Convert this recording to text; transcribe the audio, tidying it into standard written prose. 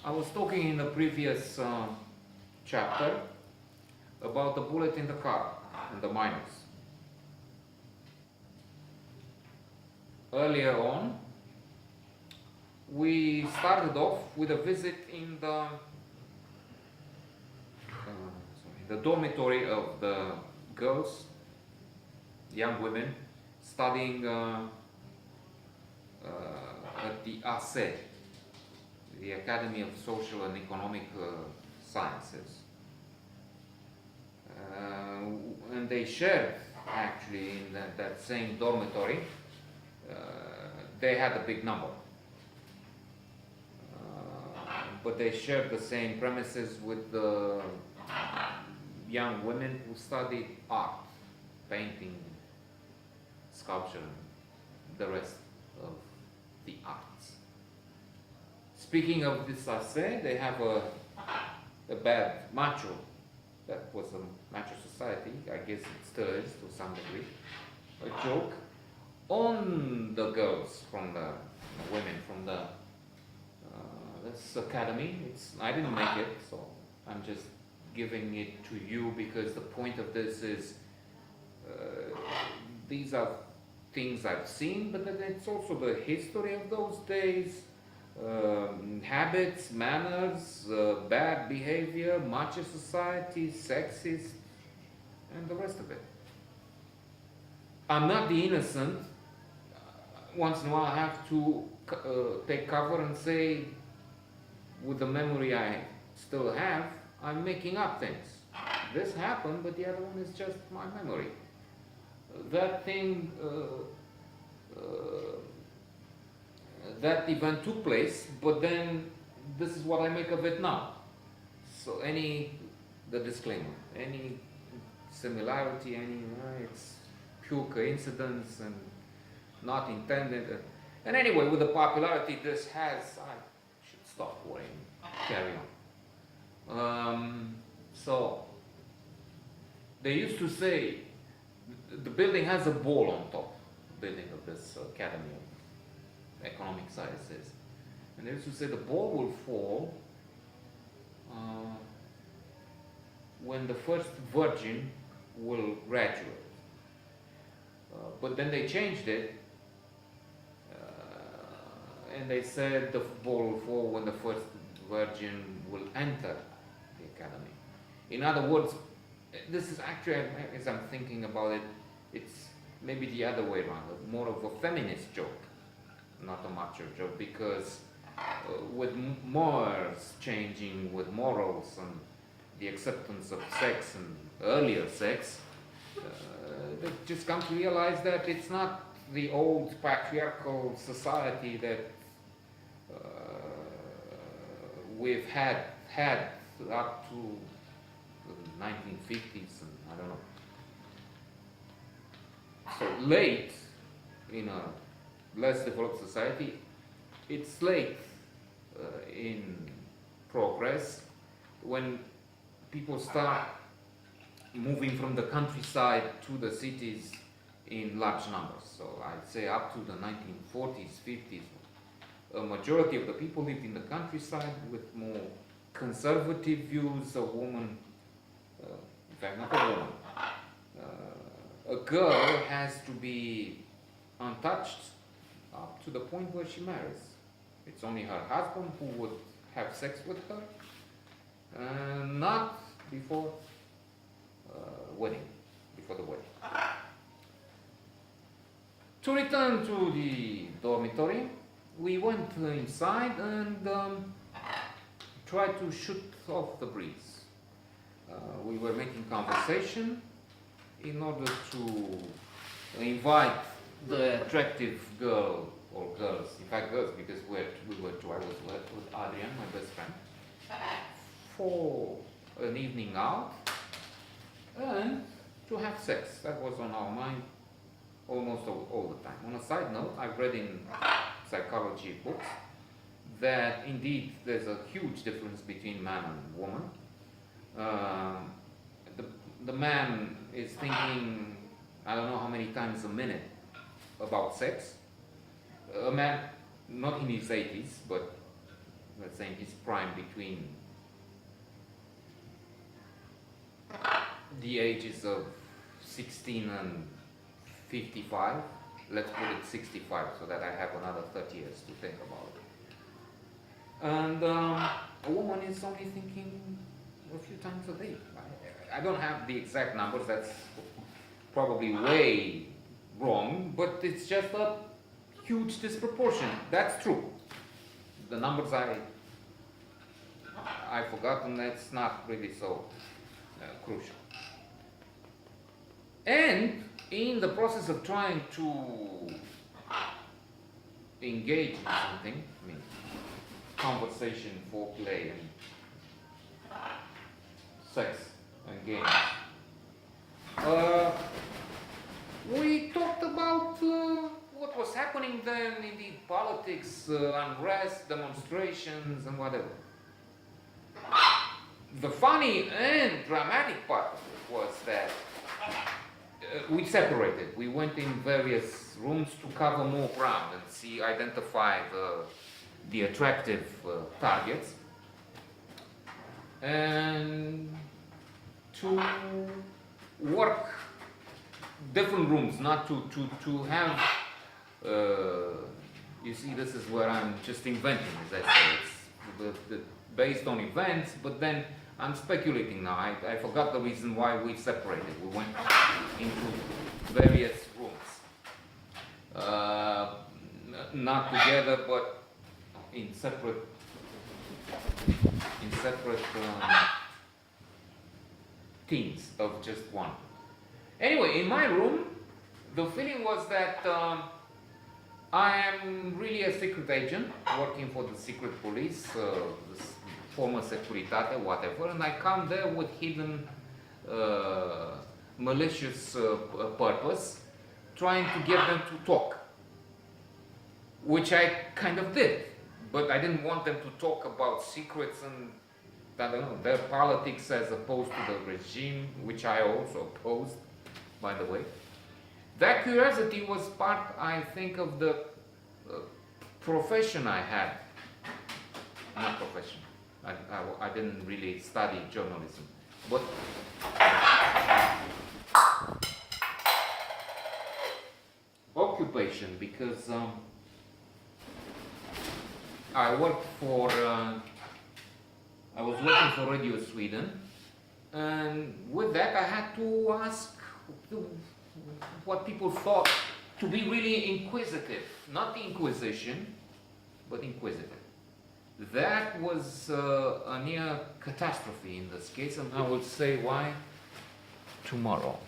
I was talking in the previous chapter about the bullet in the car and the miners. Earlier on, we started off with a visit in the dormitory of the girls, young women, studying at the ASE, the Academy of Social and Economic Sciences. And they shared, actually, in that same dormitory, they had a big number. But they shared the same premises with the young women who studied art, painting, sculpture, and the rest of the arts. Speaking of this ASE, they have a bad macho. That was a macho society, I guess it still is to some degree. A joke on the girls from the women from the this academy. I didn't make it, so I'm just giving it to you because the point of this is these are things I've seen, but then it's also the history of those days, habits, manners, bad behavior, macho society, sexist, and the rest of it. I'm not the innocent. Once in a while I have to take cover and say, with the memory I still have, I'm making up things. This happened, but the other one is just my memory. That thing, that event took place, but then this is what I make of it now. So the disclaimer, any similarity, it's pure coincidence and not intended. And anyway, with the popularity this has, I should stop worrying, carry on. So, they used to say, the building has a ball on top, the building of this Academy of Economic Sciences. And they used to say the ball will fall when the first virgin will graduate. But then they changed it, and they said the ball will fall when the first virgin will enter the academy. In other words, this is actually, as I'm thinking about it, it's maybe the other way around, more of a feminist joke, not a macho joke, because with morals changing, with morals and the acceptance of sex and earlier sex, they just come to realize that it's not the old patriarchal society that we've had up to the 1950s, and I don't know. So late in a less developed society, it's late in progress when people start moving from the countryside to the cities in large numbers. So I'd say up to the 1940s, 50s, a majority of the people lived in the countryside with more conservative views. A woman, in fact not a woman, a girl has to be untouched up to the point where she marries. It's only her husband who would have sex with her, not before wedding, before the wedding. To return to the dormitory, we went inside and tried to shoot off the breeze. We were making conversation in order to invite the attractive girl, or girls, in fact girls, because we were two. I was with Adrian, my best friend, for an evening out and to have sex. That was on our mind almost all the time. On a side note, I've read in psychology books that indeed there's a huge difference between man and woman. The man is thinking, I don't know how many times a minute about sex. A man, not in his 80s, but let's say in his prime, between the ages of 16 and 55. Let's put it 65, so that I have another 30 years to think about it. And a woman is only thinking a few times a day. I don't have the exact numbers, that's probably way wrong, but it's just a huge disproportion. That's true. The numbers I've forgotten, that's not really so crucial. And in the process of trying to engage in something, I mean, conversation, foreplay, and sex and games, we talked about what was happening then in the politics, unrest, demonstrations, and whatever. The funny and dramatic part of it was that we separated. We went in various rooms to cover more ground and identify the attractive targets, and to work different rooms, not to have, you see, this is where I'm just inventing, as I say, it's based on events, but then I'm speculating now. I forgot the reason why we separated. We went into various rooms, not together, but in separate teams of just one. Anyway, in my room, the feeling was that I am really a secret agent working for the secret police, former Securitate, whatever, and I come there with hidden malicious purpose, trying to get them to talk, which I kind of did, but I didn't want them to talk about secrets and, I don't know, their politics as opposed to the regime, which I also opposed, by the way. That curiosity was part, I think, of the profession I had. Not profession. I didn't really study journalism, but occupation, because I worked for, I was working for Radio Sweden, and with that I had to ask what people thought to be really inquisitive, not the Inquisition, but inquisitive. That was a near catastrophe in this case, and I will say why tomorrow.